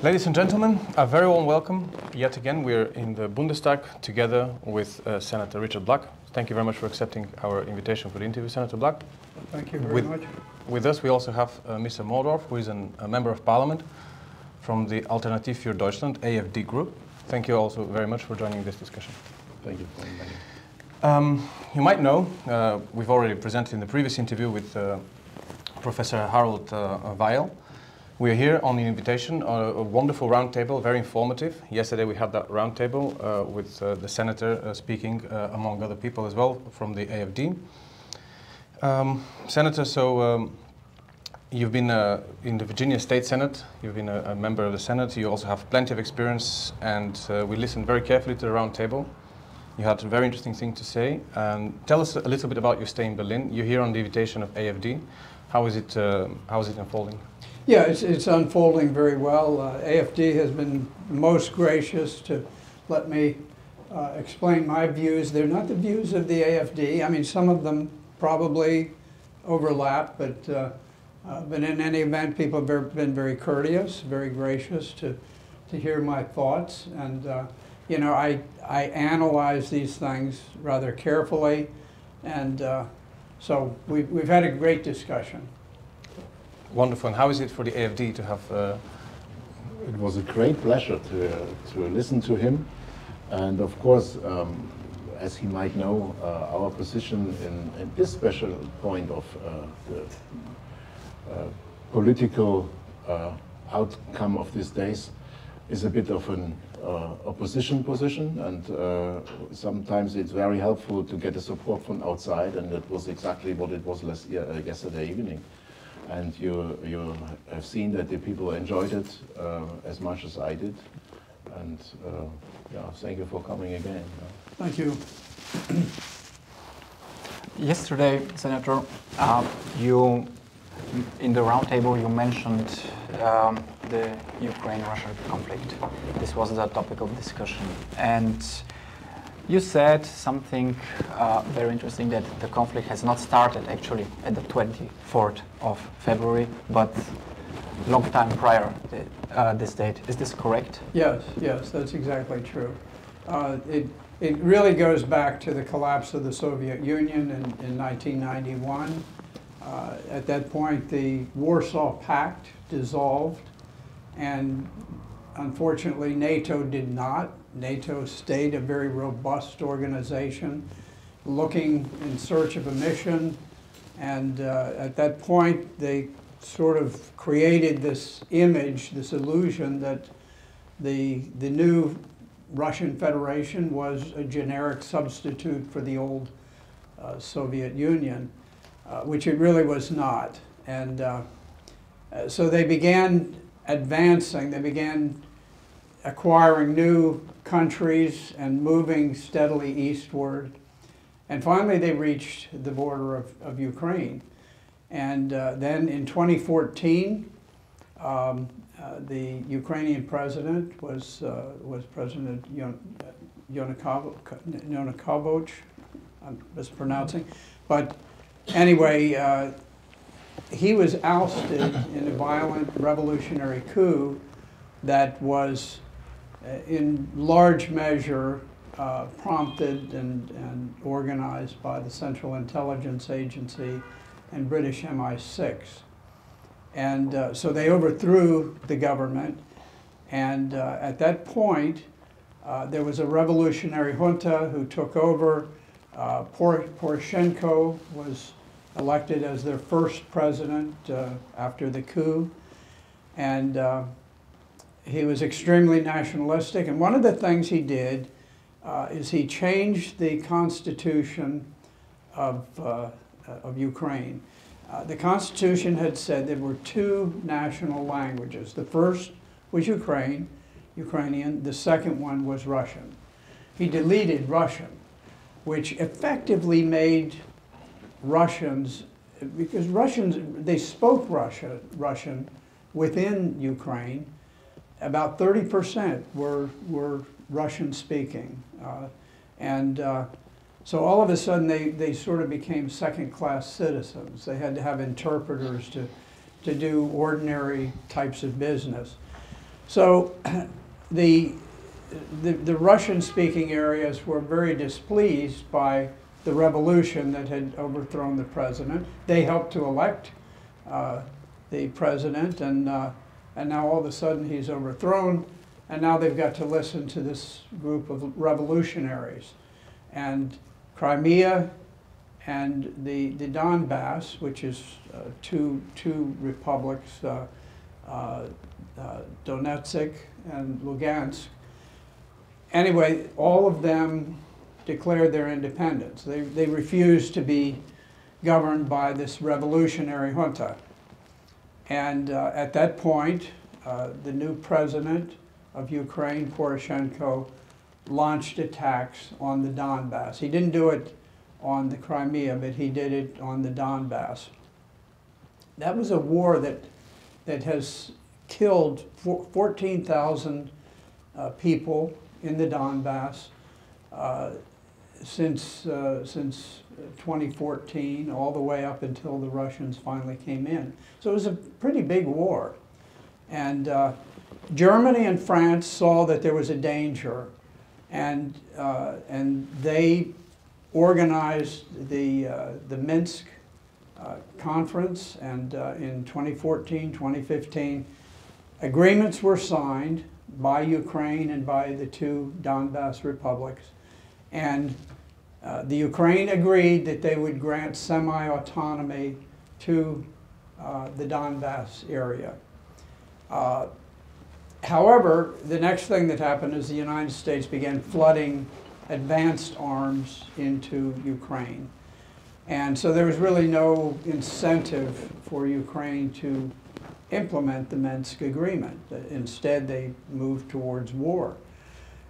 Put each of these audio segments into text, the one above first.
Ladies and gentlemen, a very warm welcome. Yet again, we're in the Bundestag together with Senator Richard Black. Thank you very much for accepting our invitation for the interview, Senator Black. Thank you very much. With us, we also have Mr. Moosdorf, who is a member of parliament from the Alternative für Deutschland, AFD group. Thank you also very much for joining this discussion. Thank you. You might know, we've already presented in the previous interview with Professor Harold Weil. We are here on the invitation, a wonderful roundtable, very informative. Yesterday we had that roundtable with the Senator speaking, among other people as well, from the AFD. Senator, so you've been in the Virginia State Senate, you've been a member of the Senate, you also have plenty of experience, and we listened very carefully to the roundtable. You had a very interesting thing to say. Tell us a little bit about your stay in Berlin. You're here on the invitation of AFD. How is it unfolding? Yeah, it's unfolding very well. AFD has been most gracious to let me explain my views. They're not the views of the AFD. I mean, some of them probably overlap, but in any event, people have been very courteous, very gracious to hear my thoughts. And you know, I analyze these things rather carefully, and so we've had a great discussion. Wonderful. And how is it for the AFD to have? It was a great pleasure to listen to him, and of course, as he might know, our position in this special point of the political outcome of these days is a bit of an opposition position, and sometimes it's very helpful to get the support from outside, and that was exactly what it was yesterday evening. And you have seen that the people enjoyed it as much as I did, and yeah, thank you for coming again. Thank you. Yesterday, Senator, you in the roundtable you mentioned the Ukraine-Russia conflict. This was the topic of discussion, and you said something very interesting, that the conflict has not started actually at the 24th of February, but long time prior to this date. Is this correct? Yes, that's exactly true. It really goes back to the collapse of the Soviet Union in 1991. At that point, the Warsaw Pact dissolved, and unfortunately, NATO did not. NATO stayed a very robust organization, looking in search of a mission, and at that point, they sort of created this image, this illusion that the new Russian Federation was a generic substitute for the old Soviet Union, which it really was not. And so they began advancing, they began acquiring new countries and moving steadily eastward. And finally they reached the border of Ukraine. And then in 2014, the Ukrainian president was President Yanukovych, I'm mispronouncing. But anyway, he was ousted in a violent revolutionary coup that was in large measure prompted and organized by the Central Intelligence Agency and British MI6. And so they overthrew the government, and at that point there was a revolutionary junta who took over. Poroshenko was elected as their first president after the coup, and he was extremely nationalistic, and one of the things he did is he changed the constitution of Ukraine. The constitution had said there were two national languages. The first was Ukrainian, the second one was Russian. He deleted Russian, which effectively made Russians, because Russians, they spoke Russian within Ukraine. About 30% were Russian speaking. So all of a sudden they sort of became second-class citizens. They had to have interpreters to do ordinary types of business. So the Russian-speaking areas were very displeased by the revolution that had overthrown the president. They helped to elect the president, and now all of a sudden he's overthrown, and now they've got to listen to this group of revolutionaries. And Crimea and the Donbass, which is two republics, Donetsk and Lugansk. Anyway, all of them declared their independence. They refused to be governed by this revolutionary junta. And at that point, the new president of Ukraine, Poroshenko, launched attacks on the Donbass. He didn't do it on the Crimea, but he did it on the Donbass. That was a war that has killed 14,000 people in the Donbass since 2014, all the way up until the Russians finally came in. So it was a pretty big war. And Germany and France saw that there was a danger, and they organized the Minsk conference, and in 2014, 2015, agreements were signed by Ukraine and by the two Donbass republics, and the Ukraine agreed that they would grant semi-autonomy to the Donbass area. However, the next thing that happened is the United States began flooding advanced arms into Ukraine. And so there was really no incentive for Ukraine to implement the Minsk agreement. Instead, they moved towards war.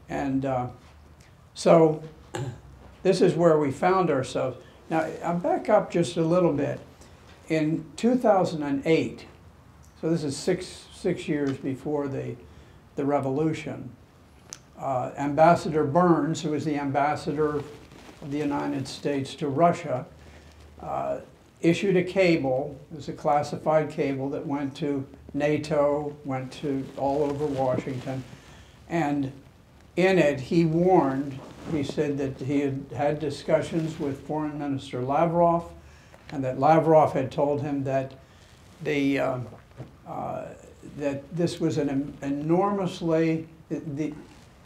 And so this is where we found ourselves. Now, I'll back up just a little bit. In 2008, so this is six years before the revolution, Ambassador Burns, who was the ambassador of the United States to Russia, issued a cable. It was a classified cable that went to NATO, went to all over Washington, and in it he warned, he said that he had had discussions with Foreign Minister Lavrov, and that Lavrov had told him that that this was an enormously, the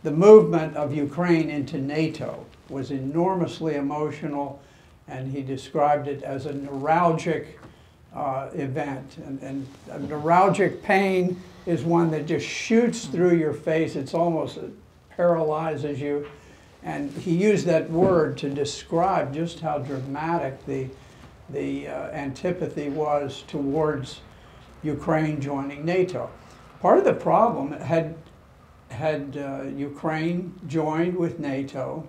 movement of Ukraine into NATO was enormously emotional, and he described it as a neuralgic event. And a neuralgic pain is one that just shoots through your face. It's almost, it paralyzes you. And he used that word to describe just how dramatic the antipathy was towards Ukraine joining NATO. Part of the problem, had Ukraine joined with NATO,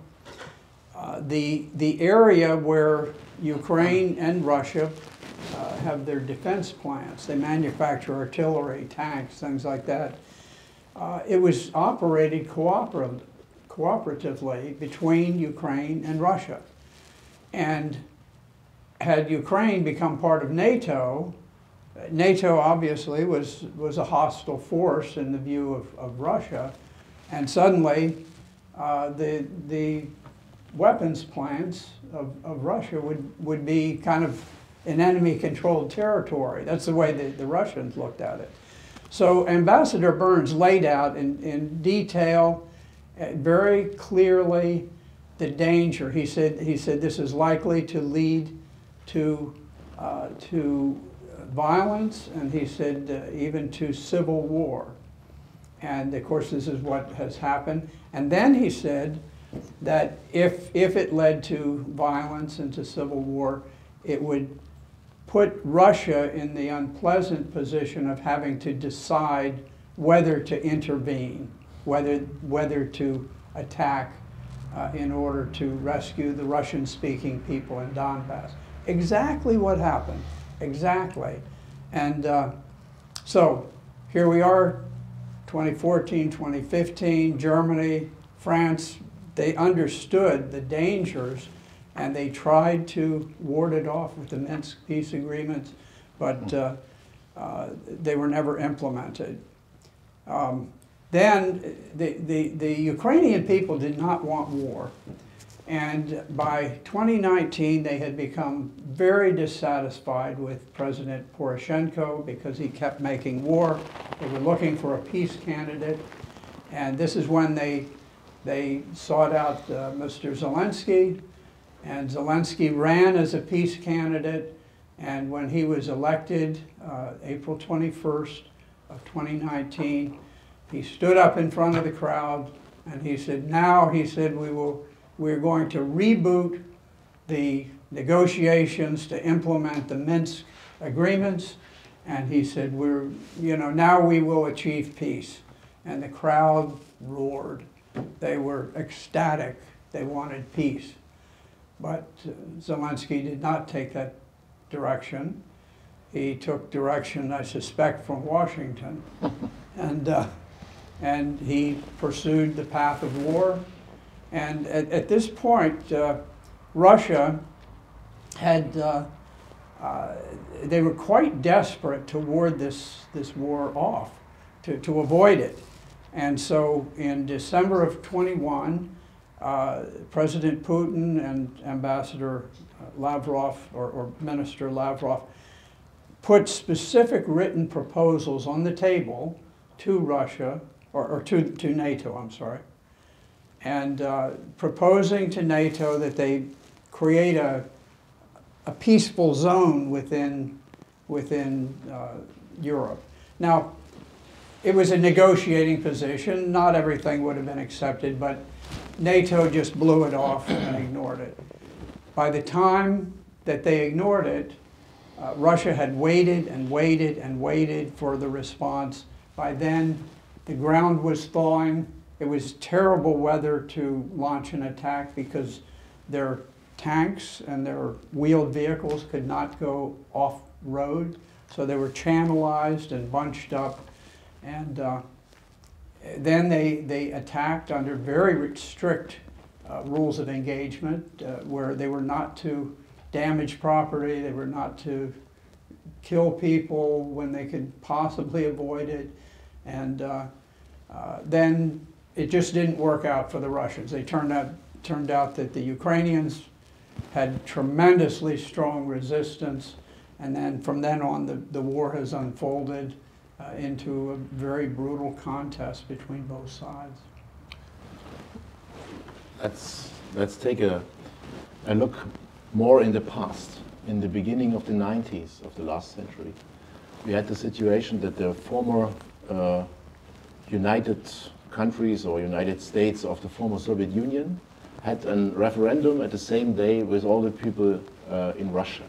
the area where Ukraine and Russia have their defense plants, they manufacture artillery, tanks, things like that, it was operated cooperatively between Ukraine and Russia. And had Ukraine become part of NATO, NATO obviously was a hostile force in the view of Russia, and suddenly the weapons plants of Russia would be kind of an enemy-controlled territory. That's the way the Russians looked at it. So Ambassador Burns laid out in detail, very clearly, the danger. He said this is likely to lead to violence, and he said even to civil war. And of course this is what has happened. And then he said that if it led to violence and to civil war, it would put Russia in the unpleasant position of having to decide whether to intervene, whether to attack in order to rescue the Russian-speaking people in Donbass. Exactly what happened. Exactly. And so here we are, 2014, 2015, Germany, France, they understood the dangers, and they tried to ward it off with the Minsk peace agreements, but they were never implemented. Then the Ukrainian people did not want war. And by 2019, they had become very dissatisfied with President Poroshenko because he kept making war. They were looking for a peace candidate. And this is when they sought out Mr. Zelensky. And Zelensky ran as a peace candidate. And when he was elected, April 21st of 2019, he stood up in front of the crowd and he said, now, he said, we're going to reboot the negotiations to implement the Minsk agreements. And he said, now we will achieve peace. And the crowd roared. They were ecstatic. They wanted peace. But Zelensky did not take that direction. He took direction, I suspect, from Washington. And he pursued the path of war. And at this point, Russia had, they were quite desperate to ward this war off, to avoid it. And so in December of 21, President Putin and Ambassador Lavrov, or Minister Lavrov, put specific written proposals on the table to Russia, or to NATO, I'm sorry, and proposing to NATO that they create a peaceful zone within Europe. Now, it was a negotiating position. Not everything would have been accepted, but NATO just blew it off and ignored it. By the time that they ignored it, Russia had waited and waited and waited for the response. By then, the ground was thawing. It was terrible weather to launch an attack because their tanks and their wheeled vehicles could not go off-road. So they were channelized and bunched up. And then they attacked under very strict rules of engagement, where they were not to damage property, they were not to kill people when they could possibly avoid it. And then it just didn't work out for the Russians. They turned out that the Ukrainians had tremendously strong resistance, and then from then on the war has unfolded into a very brutal contest between both sides. Let's take a look more in the past. In the beginning of the 90s of the last century, we had the situation that the former United countries or United States of the former Soviet Union had a referendum at the same day with all the people in Russia.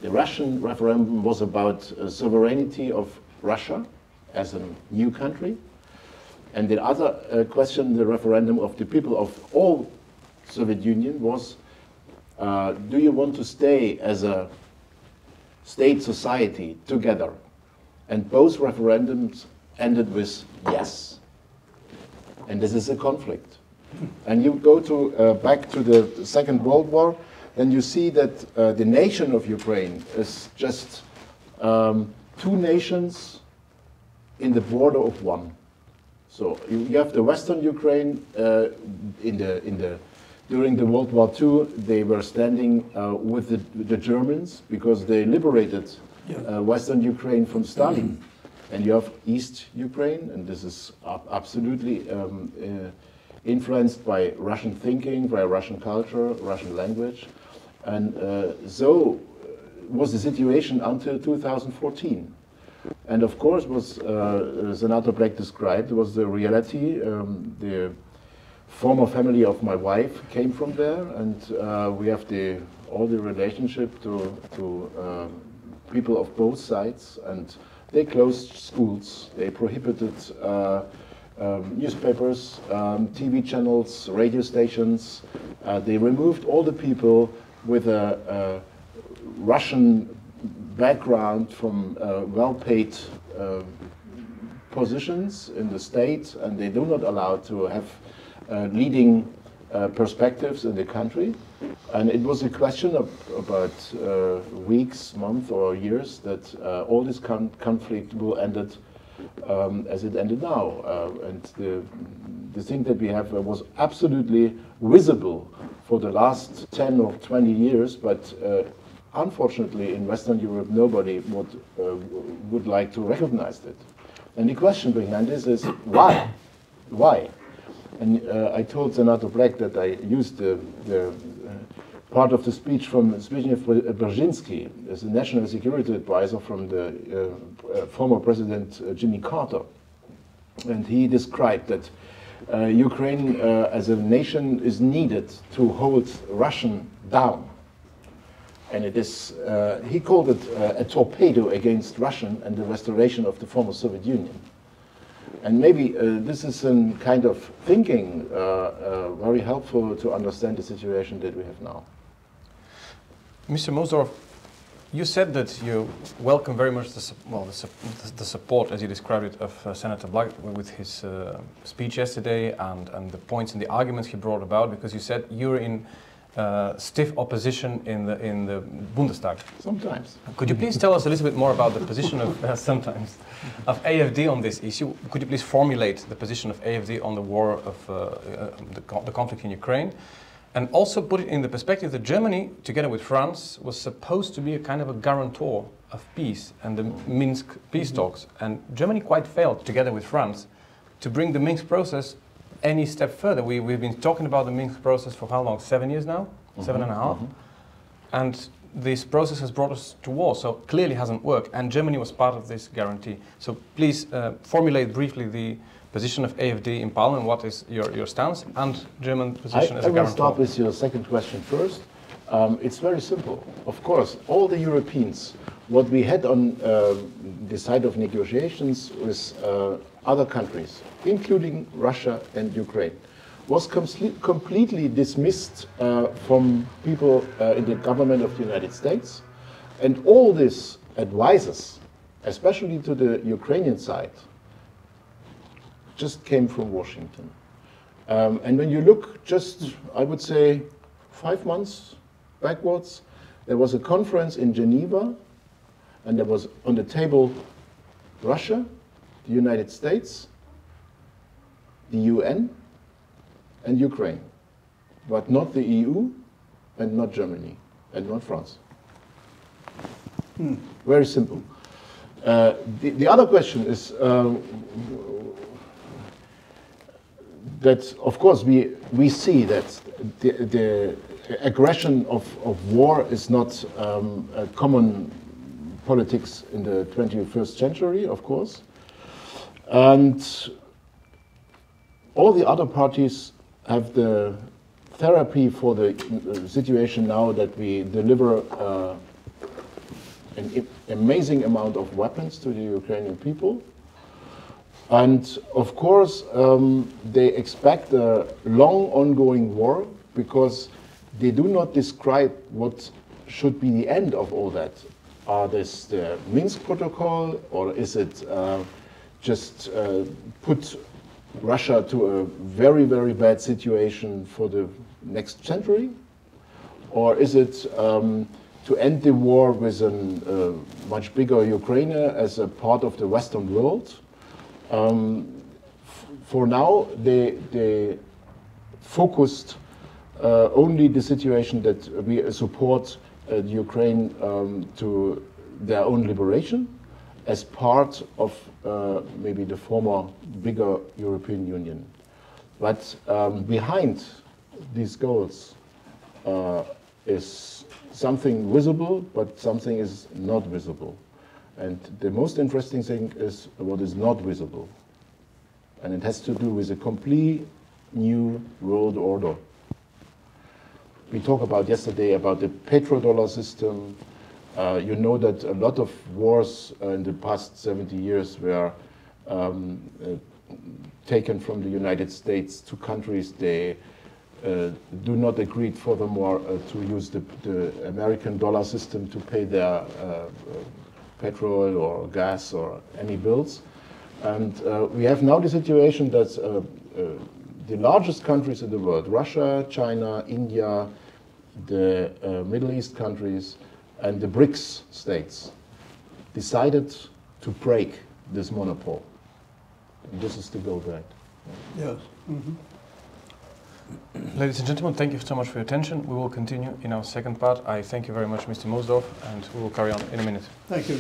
The Russian referendum was about sovereignty of Russia as a new country. And the other question, the referendum of the people of all Soviet Union was, do you want to stay as a state society together? And both referendums ended with yes. And this is a conflict. And you go to back to the Second World War, then you see that the nation of Ukraine is just two nations in the border of one. So you have the Western Ukraine during the World War II. They were standing with the Germans because they liberated Western Ukraine from Stalin. And you have East Ukraine, and this is absolutely influenced by Russian thinking, by Russian culture, Russian language. And so was the situation until 2014. And of course, was Senator Black described, was the reality. The former family of my wife came from there, and we have all the relationship to people of both sides. And they closed schools, they prohibited newspapers, TV channels, radio stations. They removed all the people with a Russian background from well-paid positions in the state, and they do not allow to have leading perspectives in the country. And it was a question of about weeks, months, or years that all this conflict will end as it ended now. And the thing that we have was absolutely visible for the last 10 or 20 years, but unfortunately in Western Europe nobody would like to recognize it. And the question behind this is why? Why? And I told Senator Black that I used the part of the speech from Zbigniew Brzezinski as a national security advisor from the former President Jimmy Carter. And he described that Ukraine as a nation is needed to hold Russian down. And it is, he called it a torpedo against Russian and the restoration of the former Soviet Union. And maybe this is a kind of thinking very helpful to understand the situation that we have now. Mr. Moosdorf, you said that you welcome very much the support, as you described it, of Senator Black with his speech yesterday and the points and the arguments he brought about, because you said you're in stiff opposition in the Bundestag. Sometimes. Could you please tell us a little bit more about the position of sometimes of AFD on this issue? Could you please formulate the position of AFD on the war of the conflict in Ukraine, and also put it in the perspective that Germany, together with France, was supposed to be a kind of a guarantor of peace and the Minsk peace talks, and Germany quite failed, together with France, to bring the Minsk process any step further. We've been talking about the Minsk process for how long? 7 years now? 7.5? And this process has brought us to war, so clearly hasn't worked, and Germany was part of this guarantee. So please formulate briefly the position of AFD in Parliament. What is your stance and German position as a guarantor? I will start with your second question first. It's very simple. Of course, all the Europeans, what we had on the side of negotiations with other countries, including Russia and Ukraine, was completely dismissed from people in the government of the United States. And all these advices, especially to the Ukrainian side, just came from Washington. And when you look just, I would say, 5 months backwards, there was a conference in Geneva, and there was on the table Russia, the United States, the UN, and Ukraine, but not the EU, and not Germany, and not France. Very simple. The other question is that, of course, we see that the aggression of war is not a common politics in the 21st century, of course. And all the other parties have the therapy for the situation now that we deliver an amazing amount of weapons to the Ukrainian people. And of course, they expect a long ongoing war because they do not describe what should be the end of all that. Are this the Minsk protocol, or is it just put Russia to a very, very bad situation for the next century? Or is it to end the war with a much bigger Ukraine as a part of the Western world? For now, they focused only the situation that we support Ukraine to their own liberation as part of maybe the former bigger European Union. But behind these goals is something visible, but something is not visible. And the most interesting thing is what is not visible. And it has to do with a complete new world order. We talked about yesterday about the petrodollar system. You know that a lot of wars in the past 70 years were taken from the United States to countries they do not agree furthermore to use the American dollar system to pay their petrol or gas or any bills. And we have now the situation that the largest countries in the world, Russia, China, India, the Middle East countries, and the BRICS states, decided to break this monopole. And this is the goal, right? Yes. Mm-hmm. Ladies and gentlemen, thank you so much for your attention. We will continue in our second part. I thank you very much, Mr. Moosdorf, and we will carry on in a minute. Thank you.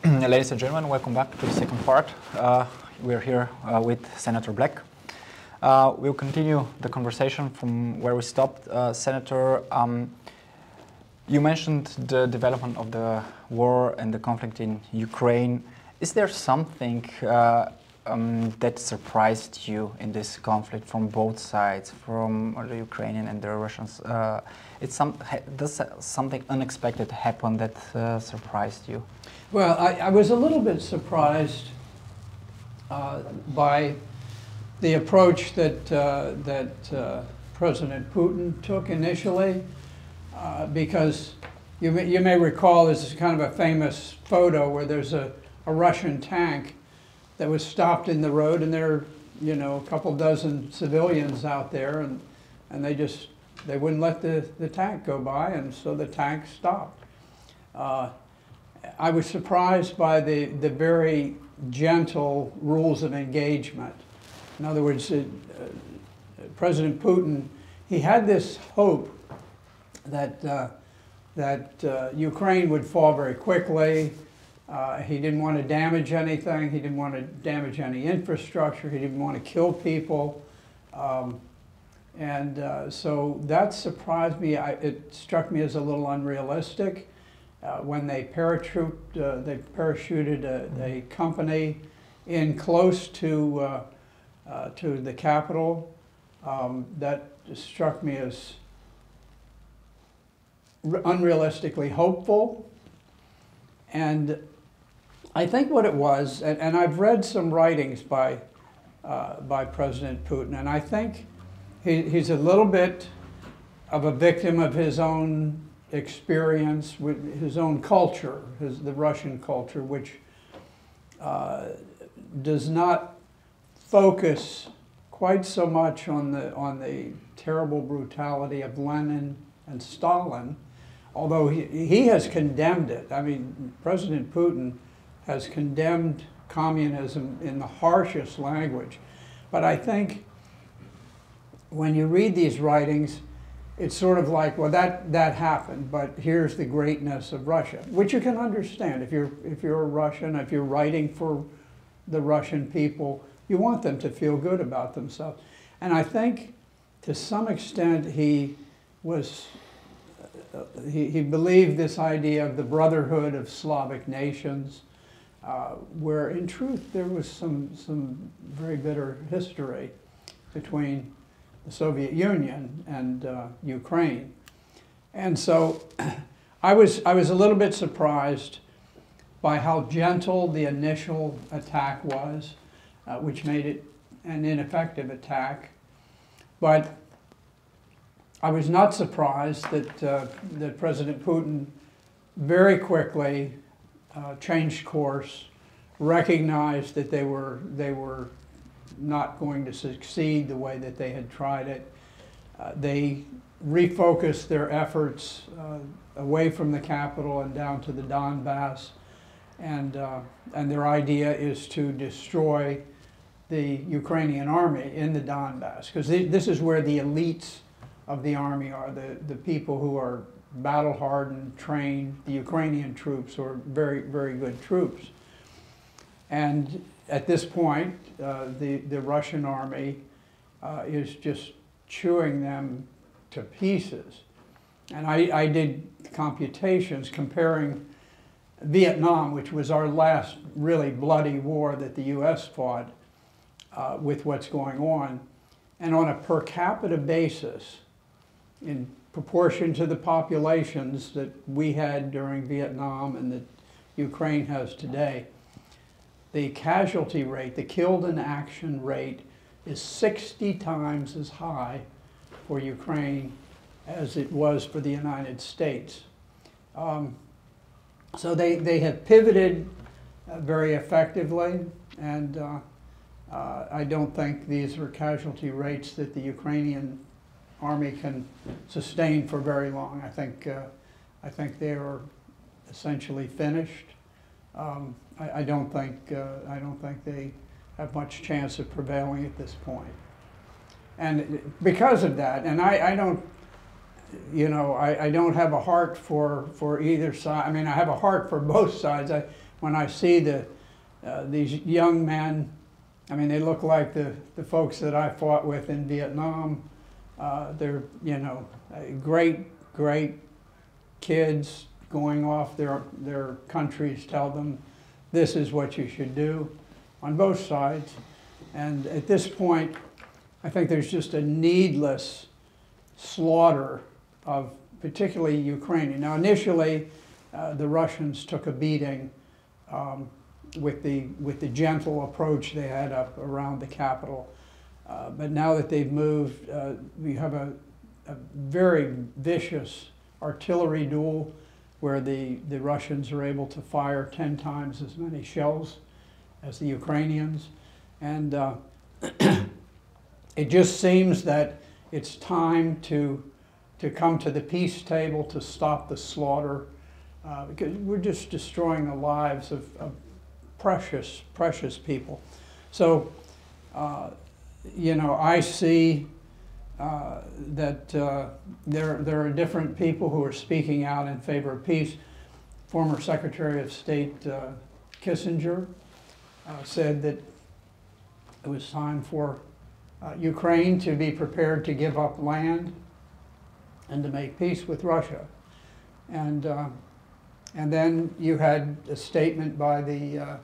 Ladies and gentlemen, welcome back to the second part. We're here with Senator Black. We'll continue the conversation from where we stopped. Senator, you mentioned the development of the war and the conflict in Ukraine. Is there something that surprised you in this conflict from both sides, from the Ukrainian and the Russians? Does something unexpected happen that surprised you? Well, I was a little bit surprised by the approach that President Putin took initially, because you may recall this is kind of a famous photo where there's a Russian tank that was stopped in the road, and there are, a couple dozen civilians out there, and they wouldn't let the tank go by, and so the tank stopped. I was surprised by the very gentle rules of engagement. In other words, President Putin, he had this hope that Ukraine would fall very quickly. He didn't want to damage anything. He didn't want to damage any infrastructure. He didn't want to kill people. So that surprised me. It struck me as a little unrealistic. When they parachuted a company in close to the capital, that struck me as unrealistically hopeful. And I think what it was, and I've read some writings by President Putin, and I think he's a little bit of a victim of his own experience with his own culture, the Russian culture, which does not focus quite so much on the terrible brutality of Lenin and Stalin, although he has condemned it. I mean, President Putin has condemned communism in the harshest language. But I think when you read these writings, it's sort of like, well, that happened, but here's the greatness of Russia, which you can understand. If you're a Russian, if you're writing for the Russian people, you want them to feel good about themselves. And I think to some extent he believed this idea of the brotherhood of Slavic nations, where in truth there was some very bitter history between the Soviet Union and Ukraine. And so I was a little bit surprised by how gentle the initial attack was, which made it an ineffective attack. But I was not surprised that President Putin very quickly changed course, recognized that they were not going to succeed the way that they had tried it. They refocused their efforts away from the capital and down to the Donbass, and their idea is to destroy the Ukrainian army in the Donbass, because this is where the elites of the army are, the people who are battle-hardened, trained, the Ukrainian troops who are very, very good troops. And at this point, the Russian army is just chewing them to pieces. And I did computations comparing Vietnam, which was our last really bloody war that the US fought, with what's going on. And on a per capita basis, in proportion to the populations that we had during Vietnam and that Ukraine has today, the casualty rate, the killed in action rate, is 60 times as high for Ukraine as it was for the United States. So they have pivoted very effectively, and I don't think these are casualty rates that the Ukrainian army can sustain for very long. I think I think they are essentially finished. I don't think they have much chance of prevailing at this point. And because of that, and I don't, you know, I don't have a heart for either side. I mean, I have a heart for both sides. When I see these young men, I mean, they look like the folks that I fought with in Vietnam. They're, you know, great kids going off. Their countries tell them this is what you should do on both sides. And at this point, I think there's just a needless slaughter of particularly Ukrainian. Now, initially, the Russians took a beating with the gentle approach they had up around the capital. But now that they've moved, we have a very vicious artillery duel where the Russians are able to fire 10 times as many shells as the Ukrainians. And it just seems that it's time to come to the peace table to stop the slaughter, because we're just destroying the lives of precious people. So, you know, I see that there are different people who are speaking out in favor of peace. Former Secretary of State Kissinger said that it was time for Ukraine to be prepared to give up land and to make peace with Russia. And then you had a statement by the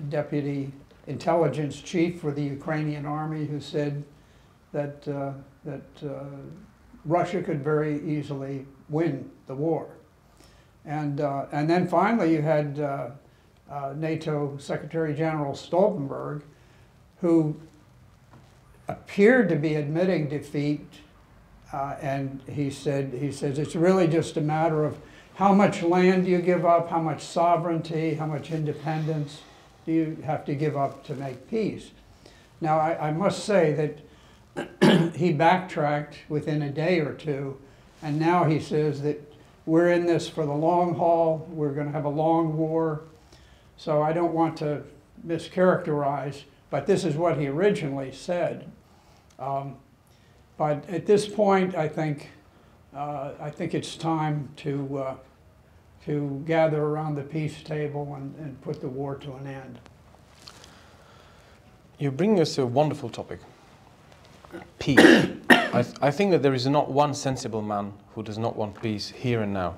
Deputy Intelligence Chief for the Ukrainian Army, who said that Russia could very easily win the war. And then finally you had NATO Secretary General Stoltenberg, who appeared to be admitting defeat, and he says it's really just a matter of how much land you give up, how much sovereignty, how much independence do you have to give up to make peace. Now, I must say that he backtracked within a day or two, and now he says that we're in this for the long haul, we're going to have a long war. So I don't want to mischaracterize, but this is what he originally said. But at this point, I think it's time to gather around the peace table and put the war to an end. You bring us a wonderful topic, peace. I think that there is not one sensible man who does not want peace here and now.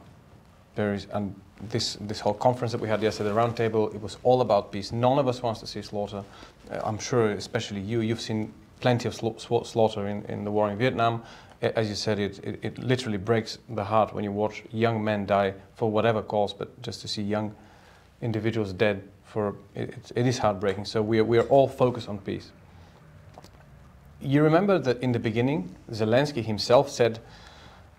There is, and this whole conference that we had yesterday, the round table, it was all about peace. None of us wants to see slaughter. I'm sure, especially you've seen plenty of slaughter in the war in Vietnam. As you said, it literally breaks the heart when you watch young men die for whatever cause, but just to see young individuals dead, it is heartbreaking. So we are all focused on peace. You remember that in the beginning, Zelensky himself said,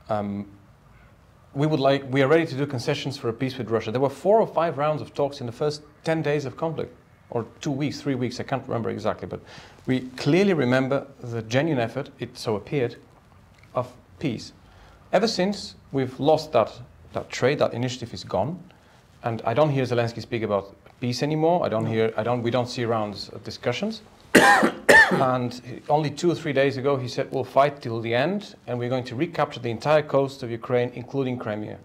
we are ready to do concessions for a peace with Russia. There were 4 or 5 rounds of talks in the first 10 days of conflict, or 2 weeks, 3 weeks, I can't remember exactly, but we clearly remember the genuine effort, it so appeared, of peace. Ever since, we've lost that trade, that initiative is gone, and I don't hear Zelensky speak about peace anymore. We don't see rounds of discussions. And only 2 or 3 days ago, he said, we'll fight till the end, and we're going to recapture the entire coast of Ukraine, including Crimea.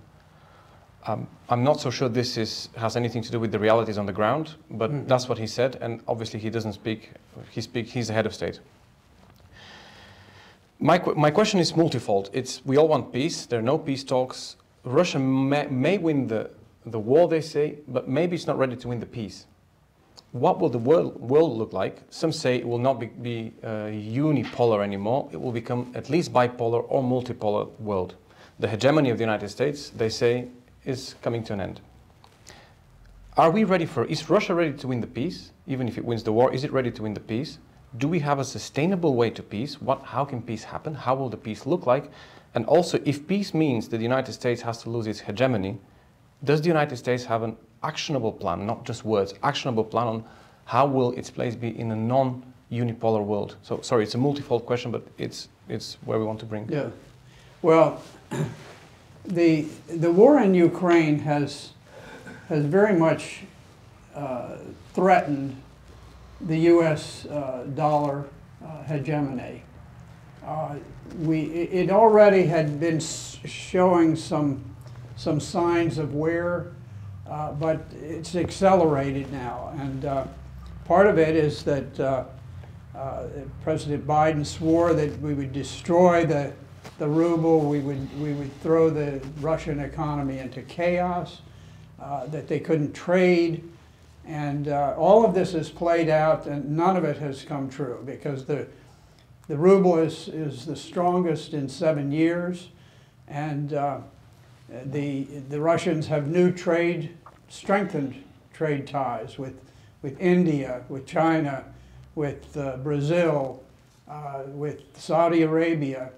I'm not so sure this has anything to do with the realities on the ground, but that's what he said, and obviously he doesn't speak, he's the head of state. My question is multifold. We all want peace, there are no peace talks. Russia may win the war, they say, but maybe it's not ready to win the peace. What will the world look like? Some say it will not be unipolar anymore. It will become at least bipolar or multipolar world. The hegemony of the United States, they say, is coming to an end. Is Russia ready to win the peace? Even if it wins the war, is it ready to win the peace? Do we have a sustainable way to peace? How can peace happen? How will the peace look like? And also, if peace means that the United States has to lose its hegemony, does the United States have an actionable plan, not just words, actionable plan on how will its place be in a non-unipolar world? So, sorry, it's a multifold question, but it's where we want to bring. Yeah. Well, the war in Ukraine has very much threatened the U.S. dollar hegemony. It already had been showing some signs of wear, but it's accelerated now. And part of it is that President Biden swore that we would destroy the ruble, we would throw the Russian economy into chaos, that they couldn't trade. And all of this has played out, and none of it has come true, because the ruble is the strongest in 7 years, and the Russians have new strengthened trade ties with India, with China, with Brazil, with Saudi Arabia,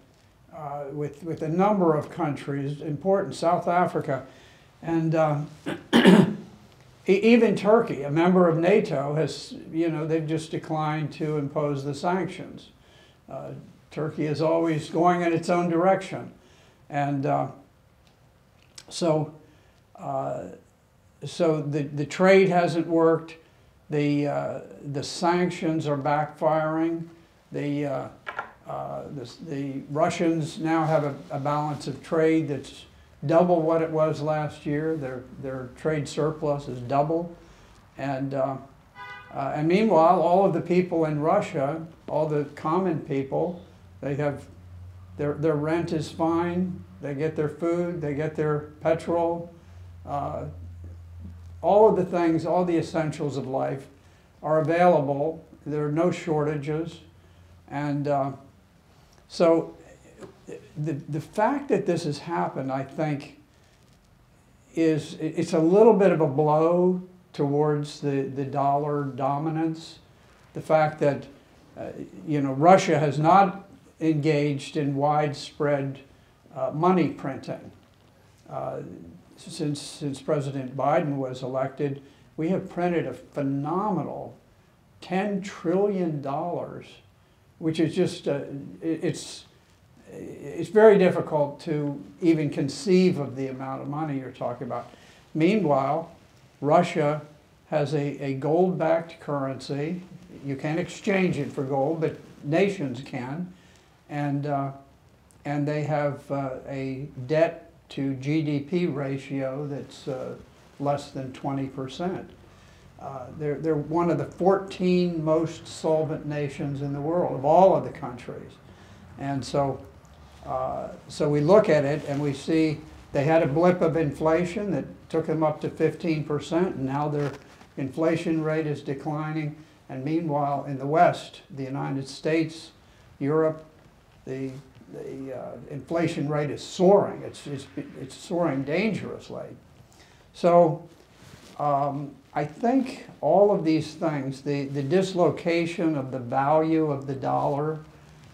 with a number of countries, important, South Africa, and even Turkey, a member of NATO, has, they've just declined to impose the sanctions. Turkey is always going in its own direction. And so the trade hasn't worked. The sanctions are backfiring. The Russians now have a balance of trade that's double what it was last year. Their trade surplus is double. And meanwhile, all of the people in Russia, all the common people, they have their rent is fine. They get their food. They get their petrol. All of the things, all the essentials of life are available. There are no shortages. And so the fact that this has happened, I think, it's a little bit of a blow towards the dollar dominance. The fact that Russia has not engaged in widespread money printing. Since President Biden was elected, we have printed a phenomenal $10 trillion, which is just, it's very difficult to even conceive of the amount of money you're talking about. Meanwhile, Russia has a gold-backed currency. You can't exchange it for gold, but nations can. And they have a debt to GDP ratio that's less than 20%. They're one of the 14 most solvent nations in the world, of all of the countries. And so we look at it and we see they had a blip of inflation that took them up to 15%, and now their inflation rate is declining. And meanwhile, in the West, the United States, Europe, the inflation rate is soaring. It's soaring dangerously. So I think all of these things, the dislocation of the value of the dollar,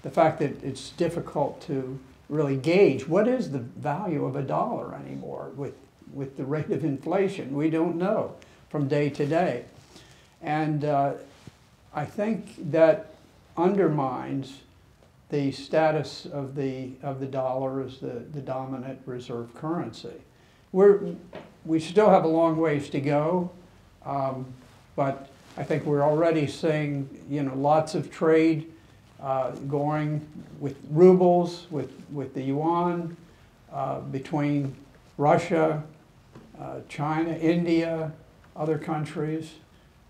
the fact that it's difficult to really gauge what is the value of a dollar anymore with the rate of inflation. We don't know from day to day. And I think that undermines the status of the dollar as the dominant reserve currency. We still have a long ways to go, but I think we're already seeing lots of trade going with rubles, with the yuan, between Russia, China, India, other countries.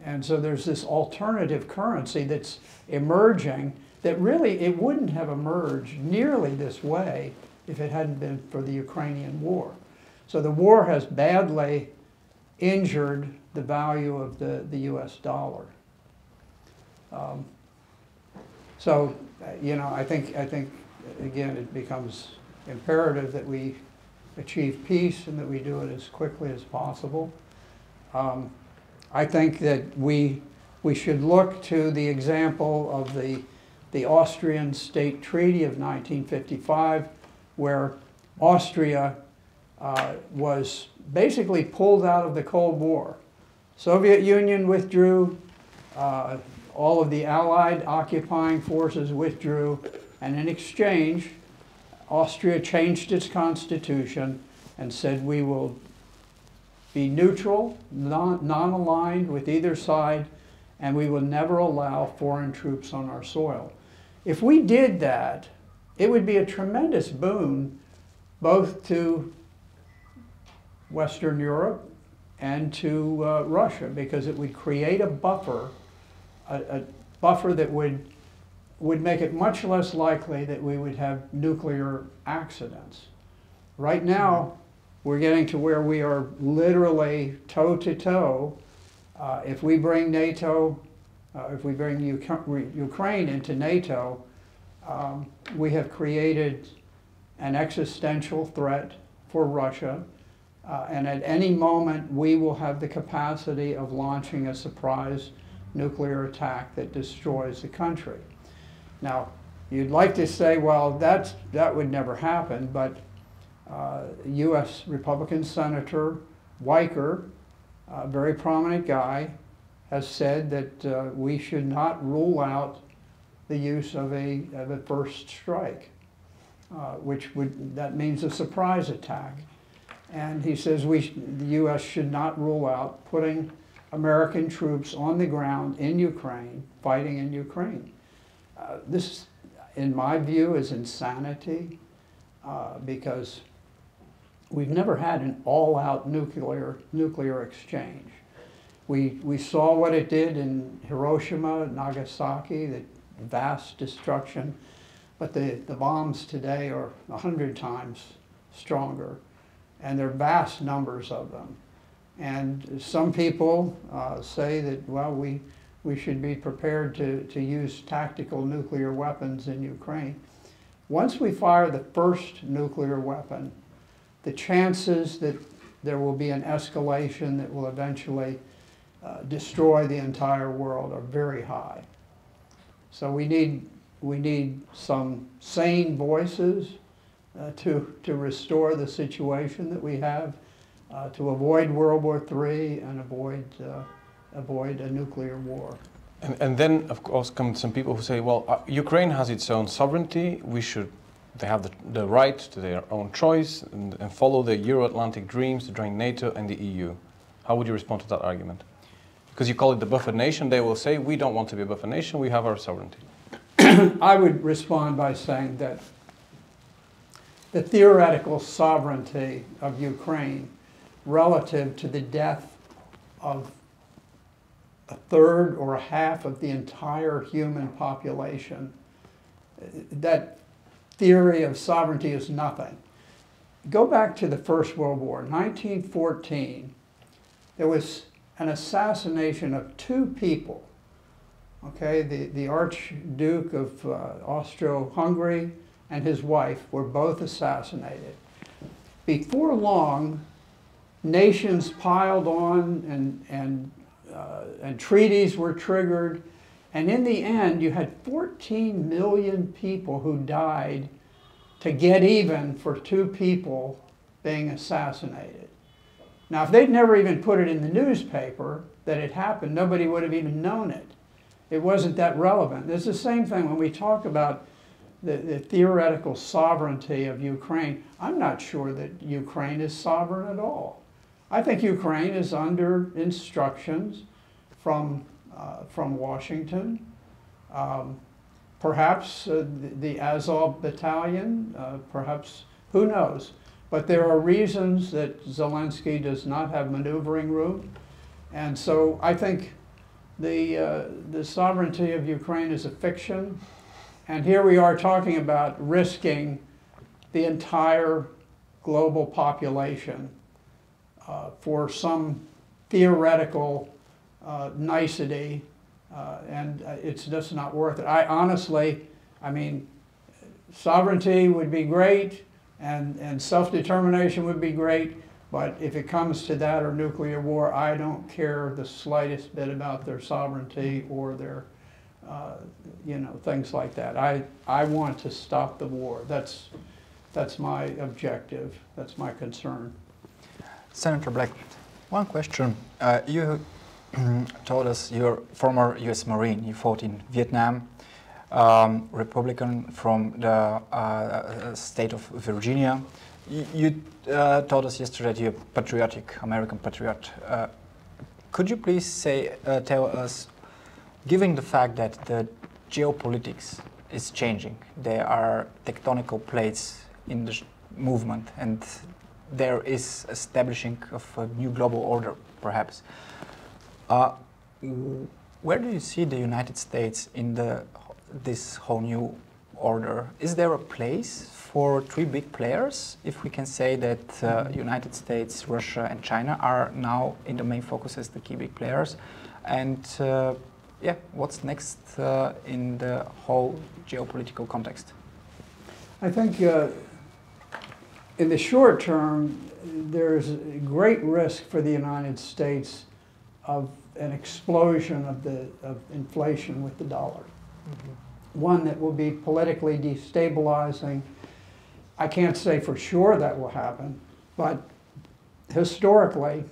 And so there's this alternative currency that's emerging that really it wouldn't have emerged nearly this way if it hadn't been for the Ukrainian war. So the war has badly injured the value of the US dollar. I think again it becomes imperative that we achieve peace and that we do it as quickly as possible. I think that we should look to the example of the Austrian State Treaty of 1955, where Austria was basically pulled out of the Cold War. Soviet Union withdrew, all of the Allied occupying forces withdrew, and in exchange, Austria changed its constitution and said we will be neutral, non-aligned with either side, and we will never allow foreign troops on our soil. If we did that, it would be a tremendous boon both to Western Europe and to Russia, because it would create a buffer that would make it much less likely that we would have nuclear accidents. Right now, we're getting to where we are literally toe-to-toe. If we bring NATO, if we bring Ukraine into NATO, we have created an existential threat for Russia. And at any moment, we will have the capacity of launching a surprise nuclear attack that destroys the country. Now, you'd like to say, well, that would never happen, but U.S. Republican Senator Weicker, a very prominent guy, has said that we should not rule out the use of a first strike, that means a surprise attack. And he says the U.S. should not rule out putting American troops on the ground in Ukraine, fighting in Ukraine. This, in my view, is insanity because we've never had an all-out nuclear exchange. We saw what it did in Hiroshima, Nagasaki, the vast destruction, but the bombs today are 100 times stronger, and there are vast numbers of them. And some people say that, well, we should be prepared to use tactical nuclear weapons in Ukraine. Once we fire the first nuclear weapon, the chances that there will be an escalation that will eventually destroy the entire world are very high. So we need some sane voices to restore the situation that we have, to avoid World War III and avoid a nuclear war. And then, of course, come some people who say, well, Ukraine has its own sovereignty. They have the right to their own choice and follow the Euro-Atlantic dreams to join NATO and the EU. How would you respond to that argument? Because you call it the buffer nation, they will say, we don't want to be a buffer nation, we have our sovereignty. I would respond by saying that the theoretical sovereignty of Ukraine relative to the death of a third or a half of the entire human population, that theory of sovereignty is nothing. Go back to the First World War, 1914, there was an assassination of two people, okay? The Archduke of Austro-Hungary and his wife were both assassinated. Before long, nations piled on and treaties were triggered, and in the end you had 14 million people who died to get even for two people being assassinated. Now, if they'd never even put it in the newspaper that it happened, nobody would have even known it. It wasn't that relevant. It's the same thing when we talk about the theoretical sovereignty of Ukraine. I'm not sure that Ukraine is sovereign at all. I think Ukraine is under instructions from Washington. Perhaps the Azov battalion, perhaps, who knows? But there are reasons that Zelensky does not have maneuvering room. And so I think the sovereignty of Ukraine is a fiction. And here we are talking about risking the entire global population for some theoretical nicety, and it's just not worth it. I mean, sovereignty would be great, and self-determination would be great, but if it comes to that or nuclear war, I don't care the slightest bit about their sovereignty or their, things like that. I want to stop the war. That's my objective. That's my concern. Senator Black, one question. You told us you're a former US Marine. You fought in Vietnam. Republican from the state of Virginia. You told us yesterday that you're a patriotic, American patriot. Could you please tell us, given the fact that the geopolitics is changing, there are tectonical plates in the movement, and there is establishing of a new global order, perhaps. Where do you see the United States in this whole new order? Is there a place for three big players, if we can say that United States, Russia and China are now in the main focus as the key big players? And yeah, what's next in the whole geopolitical context? I think in the short term, there's a great risk for the United States of an explosion of inflation with the dollar. Mm-hmm. One that will be politically destabilizing. I can't say for sure that will happen, but historically,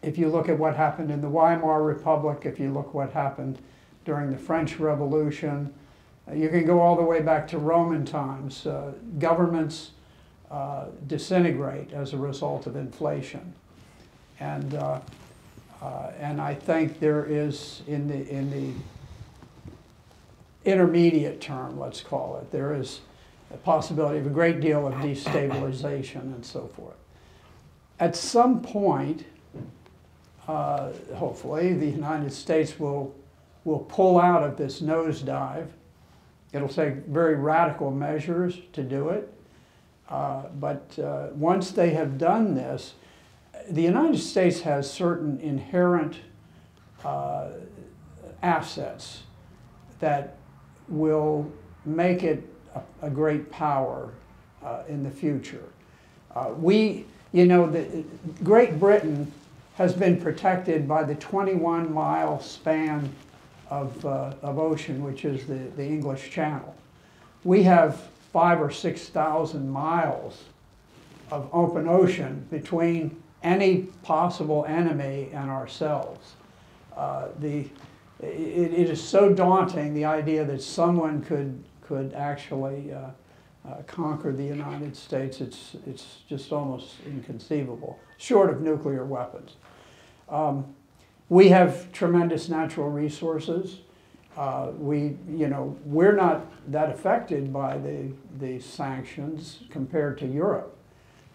if you look at what happened in the Weimar Republic, if you look what happened during the French Revolution, you can go all the way back to Roman times. Governments disintegrate as a result of inflation. And I think there is, in the intermediate term, let's call it, there is a possibility of a great deal of destabilization and so forth. At some point, hopefully, the United States will pull out of this nosedive. It'll take very radical measures to do it. But once they have done this, the United States has certain inherent assets that will make it a great power in the future. Great Britain has been protected by the 21-mile span of ocean, which is the English Channel. We have 5,000 or 6,000 miles of open ocean between any possible enemy and ourselves. It is so daunting, the idea that someone could actually conquer the United States. It's just almost inconceivable, short of nuclear weapons. We have tremendous natural resources. We're not that affected by the sanctions compared to Europe,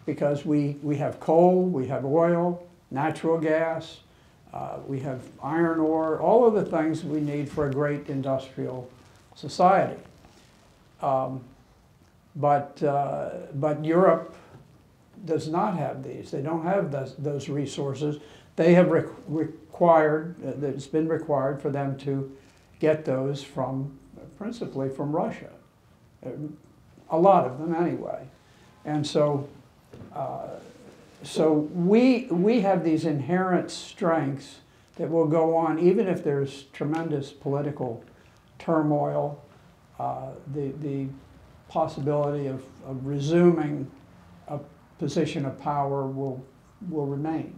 because we have coal, we have oil, natural gas, we have iron ore, all of the things we need for a great industrial society. But Europe does not have these. They don't have those resources. They have it's been required for them to get those principally from Russia. A lot of them anyway. And so we have these inherent strengths that will go on even if there's tremendous political turmoil. The possibility of resuming a position of power will remain.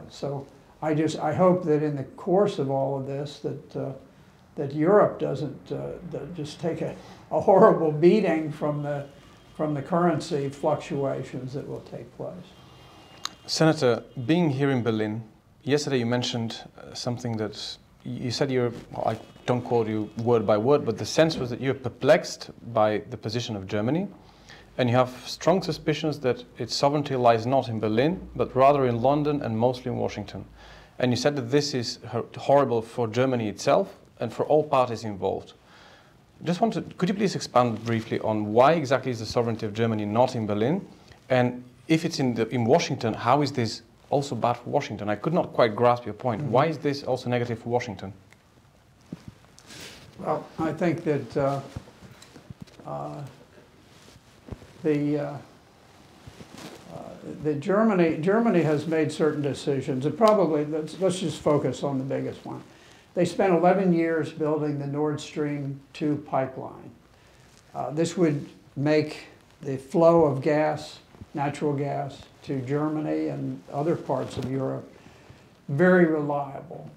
So I hope that in the course of all of this that Europe doesn't just take a horrible beating from the currency fluctuations that will take place. Senator, being here in Berlin, yesterday you mentioned something that you said I don't quote you word by word, but the sense was that you're perplexed by the position of Germany, and you have strong suspicions that its sovereignty lies not in Berlin, but rather in London and mostly in Washington. And you said that this is horrible for Germany itself and for all parties involved. Could you please expand briefly on why exactly is the sovereignty of Germany not in Berlin? And if it's in Washington, how is this also bad for Washington? I could not quite grasp your point. Mm-hmm. Why is this also negative for Washington? Well, I think that Germany has made certain decisions, and probably let's just focus on the biggest one. They spent 11 years building the Nord Stream 2 pipeline. This would make the flow of gas, natural gas, to Germany and other parts of Europe very reliable.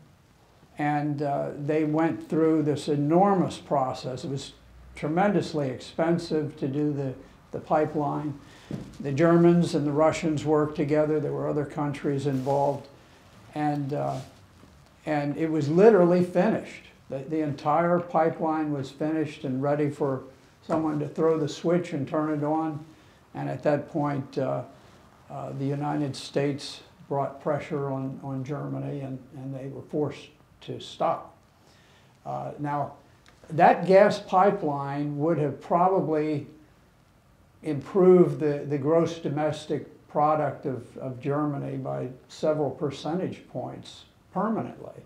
And they went through this enormous process. It was tremendously expensive to do the pipeline. The Germans and the Russians worked together. There were other countries involved. And it was literally finished. The entire pipeline was finished and ready for someone to throw the switch and turn it on. And at that point, the United States brought pressure on Germany, and they were forced to stop. Now, that gas pipeline would have probably improved the gross domestic product of Germany by several percentage points permanently.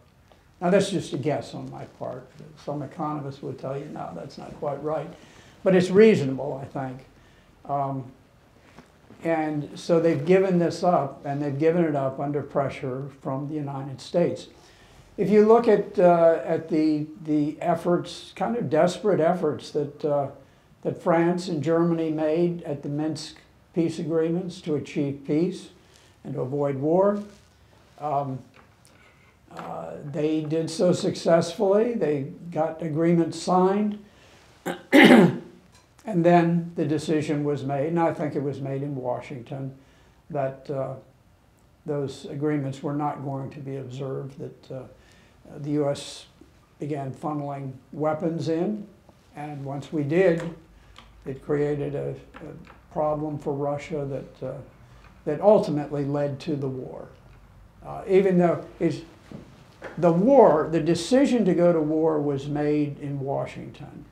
Now, that's just a guess on my part. Some economists would tell you, no, that's not quite right. But it's reasonable, I think. And so they've given this up, and they've given it up under pressure from the United States. If you look at the efforts, kind of desperate efforts that France and Germany made at the Minsk peace agreements to achieve peace and to avoid war, they did so successfully. They got agreements signed. And then the decision was made, and I think it was made in Washington, that those agreements were not going to be observed, that the U.S. began funneling weapons in, and once we did, it created a problem for Russia that ultimately led to the war. Even though the decision to go to war was made in Washington.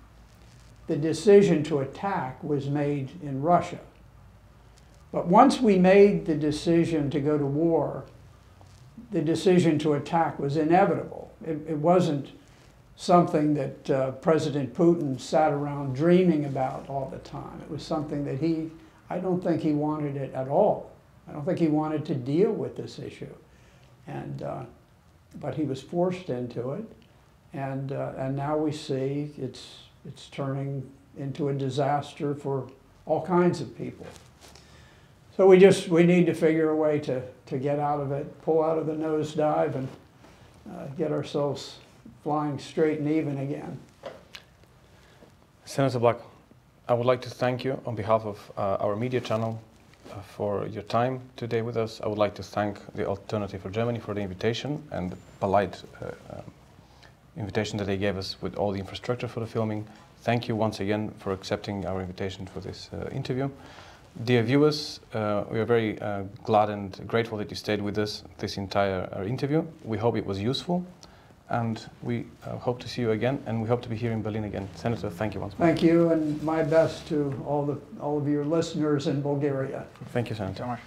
The decision to attack was made in Russia. But once we made the decision to go to war, the decision to attack was inevitable. It wasn't something that President Putin sat around dreaming about all the time. It was something that I don't think he wanted it at all. I don't think he wanted to deal with this issue. But he was forced into it. And now we see it's turning into a disaster for all kinds of people. So we need to figure a way to get out of it, pull out of the nosedive, and get ourselves flying straight and even again. Senator Black, I would like to thank you on behalf of our media channel for your time today with us. I would like to thank the Alternative for Germany for the invitation and the polite invitation that they gave us with all the infrastructure for the filming. Thank you once again for accepting our invitation for this interview. Dear viewers, we are very glad and grateful that you stayed with us this entire interview. We hope it was useful, and we hope to see you again, and we hope to be here in Berlin again. Senator, thank you once more. Thank you, and my best to all of your listeners in Bulgaria. Thank you, Senator. Thank you so much.